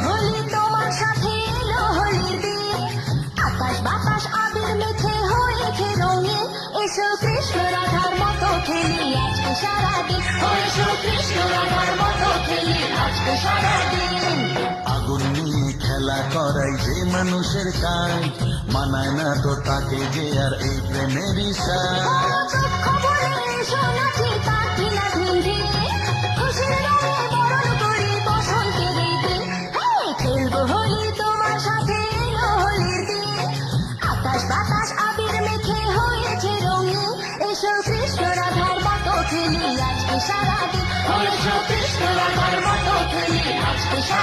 হোলি তোমার সাথে এলো হোলির দিন, আকাশ বাতাস আবির মেখে হয়েছে রঙিন। এসো কৃষ্ণ রাধার মতো খেলি আজকে সারাদিন, এসো কৃষ্ণ রাধার মতো খেলি আজকে সারাদিন। আগুন নিয়ে খেলা করাই যে মানুষের কাজ, মানায় না তো তাকে যে আর এই প্রেমেরই সাজ। দুঃখ বলে এসো নাচি তার কিনা ধিন ধিন, খুশির রঙে বরণ করি বসন্তের এই দিন। খেলবো হোলি তোমার সাথে এলো হোলির দিন, আকাশ বাতাস আবির মেখে হয়েছে রঙিন। এসো কৃষ্ণ রাধার মতো খেলি আজকে সারাদিন, এসো কৃষ্ণ রাধার মতো খেলি আজকে সারাদিন।